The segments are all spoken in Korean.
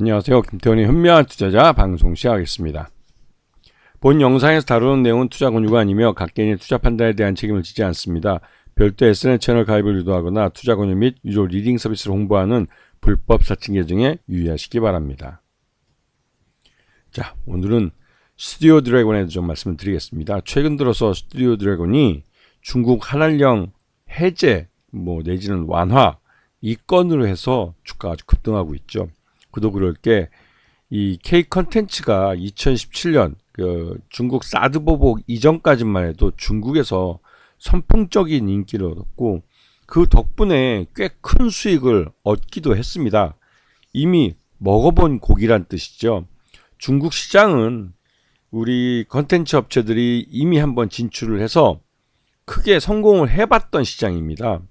안녕하세요. 김태원의 현명한 투자자 방송 시작하겠습니다. 본 영상에서 다루는 내용은 투자 권유가 아니며 각 개인의 투자 판단에 대한 책임을 지지 않습니다. 별도 SNS 채널 가입을 유도하거나 투자 권유 및 유료 리딩 서비스를 홍보하는 불법 사칭 계정에 유의하시기 바랍니다. 자, 오늘은 스튜디오 드래곤에 좀 말씀을 드리겠습니다. 최근 들어서 스튜디오 드래곤이 중국 한알령 해제 내지는 완화 이 건으로 해서 주가가 아주 급등하고 있죠. 그도 그럴 게 이 K 컨텐츠가 2017년 중국 사드 보복 이전까지만 해도 중국에서 선풍적인 인기를 얻었고 그 덕분에 꽤 큰 수익을 얻기도 했습니다. 이미 먹어본 고기란 뜻이죠. 중국 시장은 우리 컨텐츠 업체들이 이미 한번 진출을 해서 크게 성공을 해봤던 시장입니다.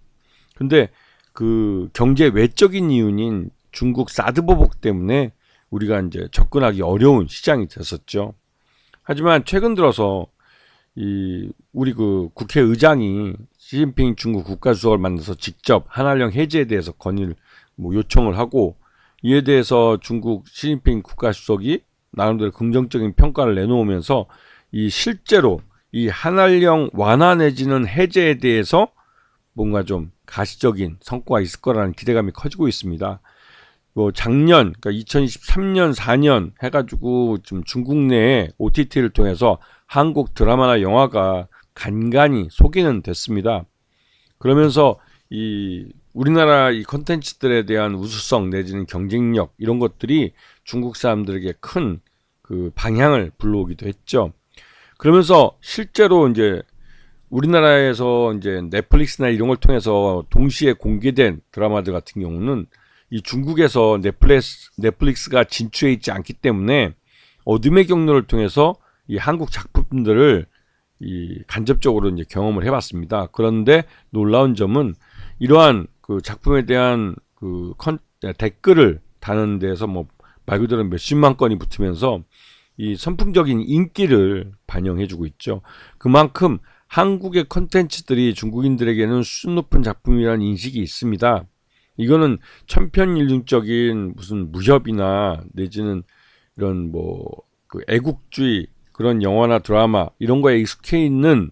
근데 그 경제 외적인 이유인 중국 사드 보복 때문에 우리가 이제 접근하기 어려운 시장이 됐었죠. 하지만 최근 들어서 우리 그 국회의장이 시진핑 중국 국가주석을 만나서 직접 한알령 해제에 대해서 건의를 요청을 하고 이에 대해서 중국 시진핑 국가주석이 나름대로 긍정적인 평가를 내놓으면서 실제로 이 한알령 완화 내지는 해제에 대해서 뭔가 좀 가시적인 성과가 있을 거라는 기대감이 커지고 있습니다. 작년, 그러니까 2023년, 4년 해가지고 좀 중국 내에 OTT를 통해서 한국 드라마나 영화가 간간히 소개는 됐습니다. 그러면서 우리나라 이 컨텐츠들에 대한 우수성 내지는 경쟁력 이런 것들이 중국 사람들에게 큰 그 방향을 불러오기도 했죠. 그러면서 실제로 이제 우리나라에서 이제 넷플릭스나 이런 걸 통해서 동시에 공개된 드라마들 같은 경우는 이 중국에서 넷플릭스가 진출해 있지 않기 때문에 어둠의 경로를 통해서 이 한국 작품들을 간접적으로 이제 경험을 해봤습니다. 그런데 놀라운 점은 이러한 그 작품에 대한 댓글을 다는 데서 말 그대로 몇십만 건이 붙으면서 이 선풍적인 인기를 반영해주고 있죠. 그만큼 한국의 컨텐츠들이 중국인들에게는 수준 높은 작품이라는 인식이 있습니다. 이거는 천편일률적인 무슨 무협이나 내지는 이런 그 애국주의 그런 영화나 드라마 이런 거에 익숙해 있는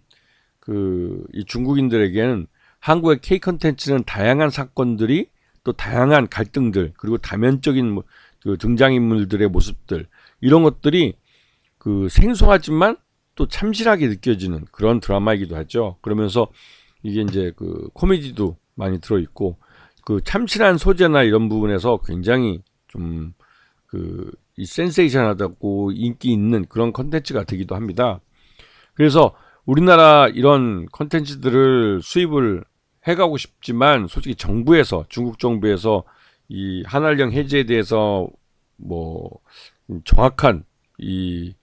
이 중국인들에게는 한국의 K 컨텐츠는 다양한 사건들이 또 다양한 갈등들 그리고 다면적인 그 등장인물들의 모습들 이런 것들이 생소하지만 또 참신하게 느껴지는 그런 드라마이기도 하죠. 그러면서 이게 이제 코미디도 많이 들어있고 참신한 소재나 이런 부분에서 굉장히 좀 이 센세이션하다고 인기 있는 그런 컨텐츠가 되기도 합니다. 그래서 우리나라 이런 컨텐츠들을 수입을 해가고 싶지만 솔직히 중국 정부에서 이 한알령 해제에 대해서 정확한 이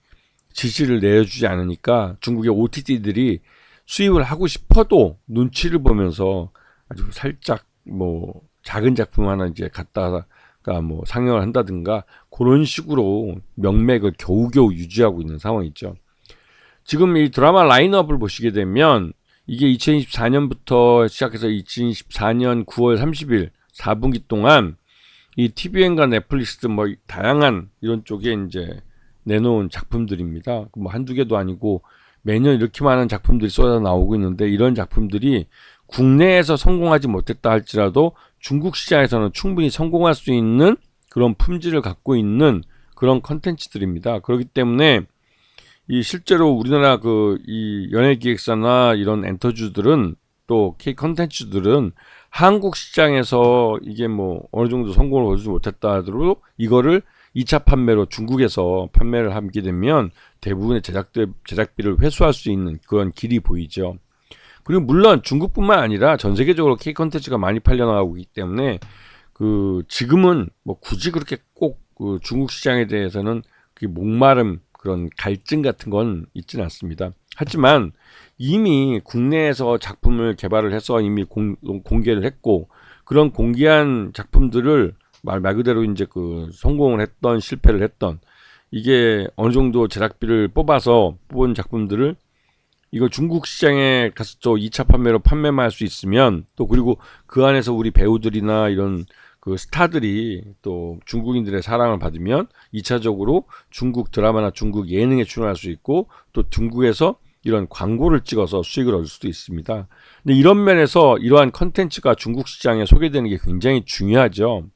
지시를 내주지 않으니까 중국의 OTT들이 수입을 하고 싶어도 눈치를 보면서 아주 살짝 작은 작품 하나 이제 갖다가 상영을 한다든가 그런 식으로 명맥을 겨우겨우 유지하고 있는 상황이죠. 지금 이 드라마 라인업을 보시게 되면 이게 2024년부터 시작해서 2024년 9월 30일 4분기 동안 이 TVN과 넷플릭스 다양한 이런 쪽에 이제 내놓은 작품들입니다. 한두 개도 아니고 매년 이렇게 많은 작품들이 쏟아 나오고 있는데 이런 작품들이 국내에서 성공하지 못했다 할지라도 중국 시장에서는 충분히 성공할 수 있는 그런 품질을 갖고 있는 그런 컨텐츠들입니다. 그렇기 때문에 실제로 우리나라 이 연예기획사나 이런 엔터주들은 또 K 컨텐츠들은 한국 시장에서 이게 어느 정도 성공을 거두지 못했다 하더라도 이거를 2차 판매로 중국에서 판매를 하게 되면 대부분의 제작비를 회수할 수 있는 그런 길이 보이죠. 그리고 물론 중국뿐만 아니라 전 세계적으로 K 컨텐츠가 많이 팔려나가고 있기 때문에 지금은 굳이 그렇게 꼭 중국 시장에 대해서는 목마름 그런 갈증 같은 건 있지는 않습니다. 하지만 이미 국내에서 작품을 개발을 해서 이미 공개를 했고 그런 공개한 작품들을 말 그대로 이제 성공을 했던 실패를 했던 이게 어느 정도 제작비를 뽑아서 뽑은 작품들을 이거 중국 시장에 가서 또 2차 판매로 판매만 할 수 있으면 또 그리고 그 안에서 우리 배우들이나 이런 그 스타들이 또 중국인들의 사랑을 받으면 2차적으로 중국 드라마나 중국 예능에 출연할 수 있고 또 중국에서 이런 광고를 찍어서 수익을 얻을 수도 있습니다. 근데 이런 면에서 이러한 컨텐츠가 중국 시장에 소개되는 게 굉장히 중요하죠.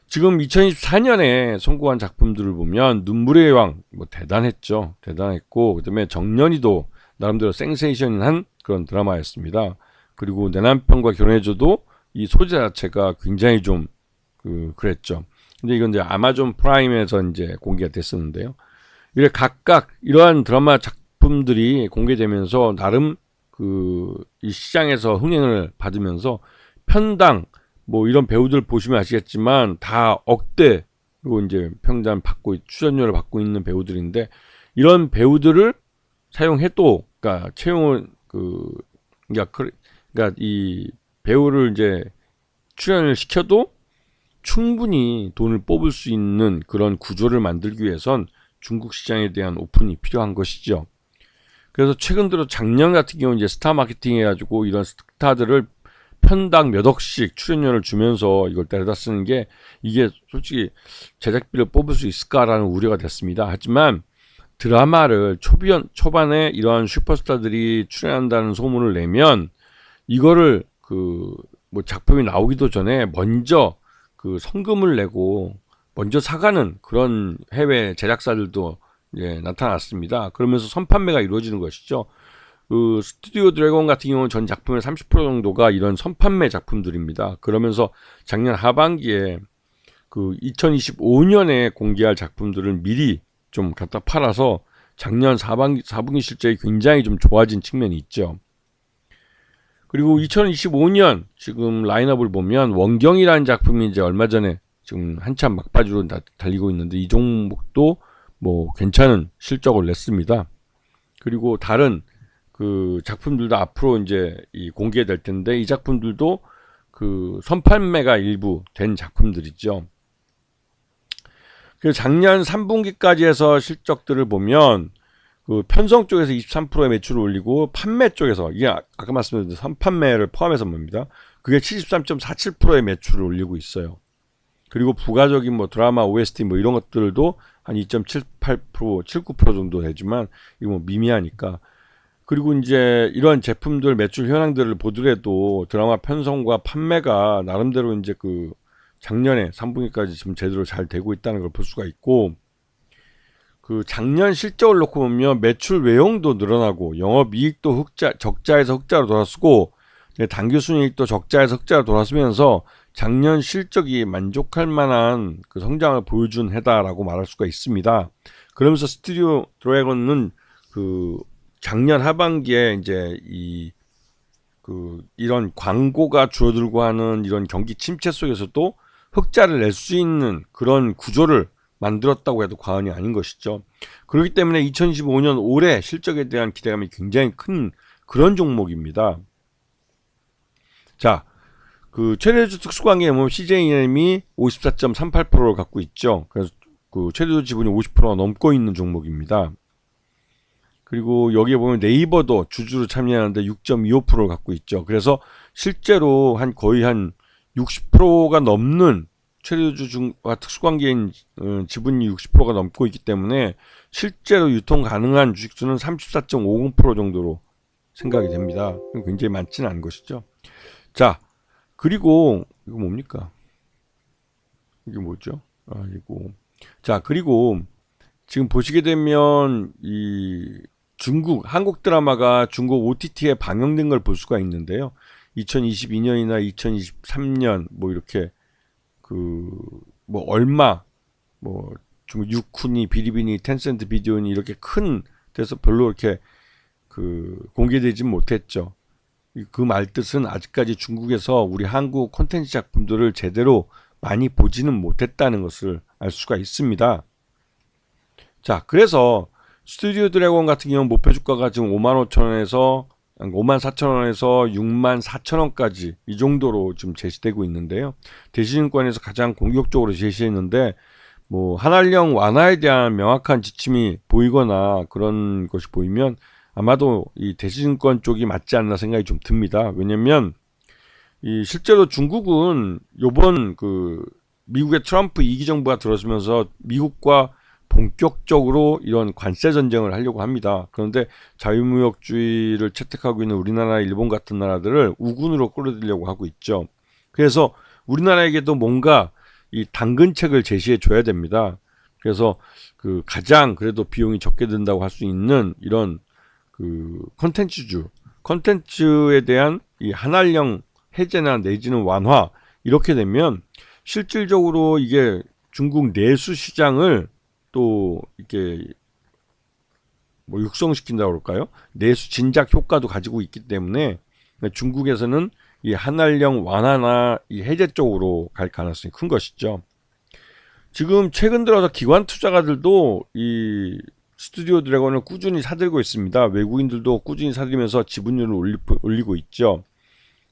지금 2024년에 선고한 작품들을 보면 눈물의 여왕 뭐 대단했죠. 대단했고 그다음에 정년이도 나름대로 센세이션한 그런 드라마였습니다. 그리고 내 남편과 결혼해줘도 이 소재 자체가 굉장히 좀 그랬죠. 근데 이건 이제 아마존 프라임에서 이제 공개가 됐었는데요. 이래 각각 이러한 드라마 작품들이 공개되면서 나름 이 시장에서 흥행을 받으면서 편당 뭐 이런 배우들 보시면 아시겠지만 다 억대 그리고 이제 평단 받고 출연료를 받고 있는 배우들인데 이런 배우들을 사용해도 그러니까 채용을 그러니까 이 배우를 이제 출연을 시켜도 충분히 돈을 뽑을 수 있는 그런 구조를 만들기 위해선 중국 시장에 대한 오픈이 필요한 것이죠. 그래서 최근 들어 작년 같은 경우 이제 스타 마케팅 해가지고 이런 스타들을 편당 몇 억씩 출연료를 주면서 이걸 데려다 쓰는 게 이게 솔직히 제작비를 뽑을 수 있을까라는 우려가 됐습니다. 하지만 드라마를 초반에 이러한 슈퍼스타들이 출연한다는 소문을 내면 이거를 뭐 작품이 나오기도 전에 먼저 성금을 내고 먼저 사가는 그런 해외 제작사들도 이제 나타났습니다. 그러면서 선판매가 이루어지는 것이죠. 스튜디오 드래곤 같은 경우는 전 작품의 30% 정도가 이런 선판매 작품들입니다. 그러면서 작년 하반기에 2025년에 공개할 작품들을 미리 좀 갖다 팔아서 작년 4분기 실적이 굉장히 좀 좋아진 측면이 있죠. 그리고 2025년 지금 라인업을 보면 원경이라는 작품이 이제 얼마 전에 지금 한참 막바지로 달리고 있는데 이 종목도 뭐 괜찮은 실적을 냈습니다. 그리고 다른 작품들도 앞으로 이제 공개될 텐데 이 작품들도 선판매가 일부 된 작품들이죠. 그 작년 3분기까지 해서 실적들을 보면 편성 쪽에서 23%의 매출을 올리고 판매 쪽에서 이게 아까 말씀드린 선판매를 포함해서 봅니다. 그게 73.47%의 매출을 올리고 있어요. 그리고 부가적인 뭐 드라마 OST 뭐 이런 것들도 한 2.78%, 79% 정도 되지만 이거 뭐 미미하니까. 그리고 이제 이런 제품들 매출 현황들을 보더라도 드라마 편성과 판매가 나름대로 이제 작년에 3분기까지 지금 제대로 잘 되고 있다는 걸 볼 수가 있고 작년 실적을 놓고 보면 매출 외형도 늘어나고 영업이익도 적자에서 흑자로 돌아서고 당기순이익도 적자에서 흑자로 돌아서면서 작년 실적이 만족할 만한 성장을 보여준 해다라고 말할 수가 있습니다. 그러면서 스튜디오 드래곤은 작년 하반기에 이제 이런 광고가 줄어들고 하는 이런 경기 침체 속에서도 흑자를 낼 수 있는 그런 구조를 만들었다고 해도 과언이 아닌 것이죠. 그렇기 때문에 2025년 올해 실적에 대한 기대감이 굉장히 큰 그런 종목입니다. 자, 최대주 특수관계에 보면 CJENM이 54.38%를 갖고 있죠. 그래서 최대주 지분이 50%가 넘고 있는 종목입니다. 그리고 여기에 보면 네이버도 주주로 참여하는데 6.25%를 갖고 있죠. 그래서 실제로 거의 한 60%가 넘는 최대주주와 특수관계인 지분이 60%가 넘고 있기 때문에 실제로 유통 가능한 주식수는 34.50% 정도로 생각이 됩니다. 굉장히 많지는 않은 것이죠. 자, 그리고 이거 뭡니까? 이게 뭐죠? 자, 그리고 지금 보시게 되면 한국 드라마가 중국 OTT에 방영된 걸 볼 수가 있는데요. 2022년이나 2023년 뭐 이렇게 뭐 얼마 뭐 중국 유쿠니, 비리비니, 텐센트 비디오니 이렇게 큰 데서 별로 이렇게 공개되지 못했죠. 그 말뜻은 아직까지 중국에서 우리 한국 콘텐츠 작품들을 제대로 많이 보지는 못했다는 것을 알 수가 있습니다. 자, 그래서 스튜디오 드래곤 같은 경우는 목표 주가가 지금 55,000원에서 54,000원에서 64,000원까지 이 정도로 지금 제시되고 있는데요. 대시증권에서 가장 공격적으로 제시했는데 뭐 한한령 완화에 대한 명확한 지침이 보이거나 그런 것이 보이면 아마도 이 대시증권 쪽이 맞지 않나 생각이 좀 듭니다. 왜냐면 이 실제로 중국은 요번 그 미국의 트럼프 2기 정부가 들어서면서 미국과 본격적으로 이런 관세 전쟁을 하려고 합니다. 그런데 자유무역주의를 채택하고 있는 우리나라, 일본 같은 나라들을 우군으로 끌어들이려고 하고 있죠. 그래서 우리나라에게도 뭔가 이 당근책을 제시해 줘야 됩니다. 그래서 그 가장 그래도 비용이 적게 든다고 할 수 있는 이런 그 컨텐츠에 대한 이 한한령 해제나 내지는 완화 이렇게 되면 실질적으로 이게 중국 내수 시장을 또 이렇게 뭐 육성시킨다고 그럴까요? 내수 진작 효과도 가지고 있기 때문에 중국에서는 이 한한령 완화나 이 해제 쪽으로 갈 가능성이 큰 것이죠. 지금 최근 들어서 기관 투자가들도 이 스튜디오 드래곤을 꾸준히 사들고 있습니다. 외국인들도 꾸준히 사들면서 지분율을 올리고 있죠.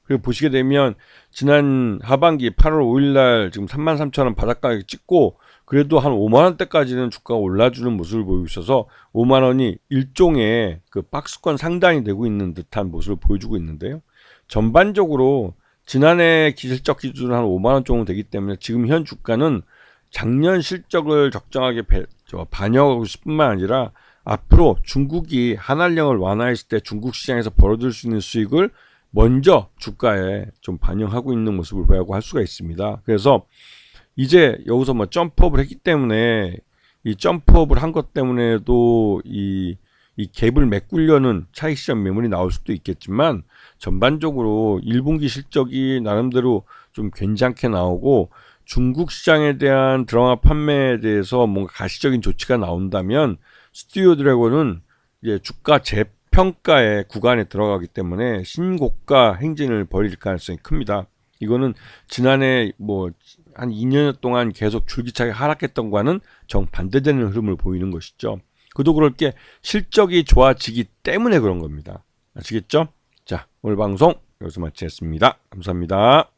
그리고 보시게 되면 지난 하반기 8월 5일날 지금 33,000원 바닥가격 찍고 그래도 한 5만원대까지는 주가가 올라주는 모습을 보이고 있어서 5만원이 일종의 그 박스권 상단이 되고 있는 듯한 모습을 보여주고 있는데요. 전반적으로 지난해 실적 기준으로 한 5만원 정도 되기 때문에 지금 현 주가는 작년 실적을 적정하게 반영하고 있을 뿐만 아니라 앞으로 중국이 한한령을 완화했을 때 중국 시장에서 벌어들 수 있는 수익을 먼저 주가에 좀 반영하고 있는 모습을 보라고 할 수가 있습니다. 그래서 이제 여기서 뭐 점프업을 했기 때문에 이 점프업을 한 것 때문에도 이 갭을 메꾸려는 차익 시장 매물이 나올 수도 있겠지만 전반적으로 1분기 실적이 나름대로 좀 괜찮게 나오고 중국 시장에 대한 드라마 판매에 대해서 뭔가 가시적인 조치가 나온다면 스튜디오 드래곤은 이제 주가 재평가의 구간에 들어가기 때문에 신고가 행진을 벌일 가능성이 큽니다. 이거는 지난해 뭐 한 2년 동안 계속 줄기차게 하락했던 거와는 정반대되는 흐름을 보이는 것이죠. 그도 그럴 게 실적이 좋아지기 때문에 그런 겁니다. 아시겠죠? 자, 오늘 방송 여기서 마치겠습니다. 감사합니다.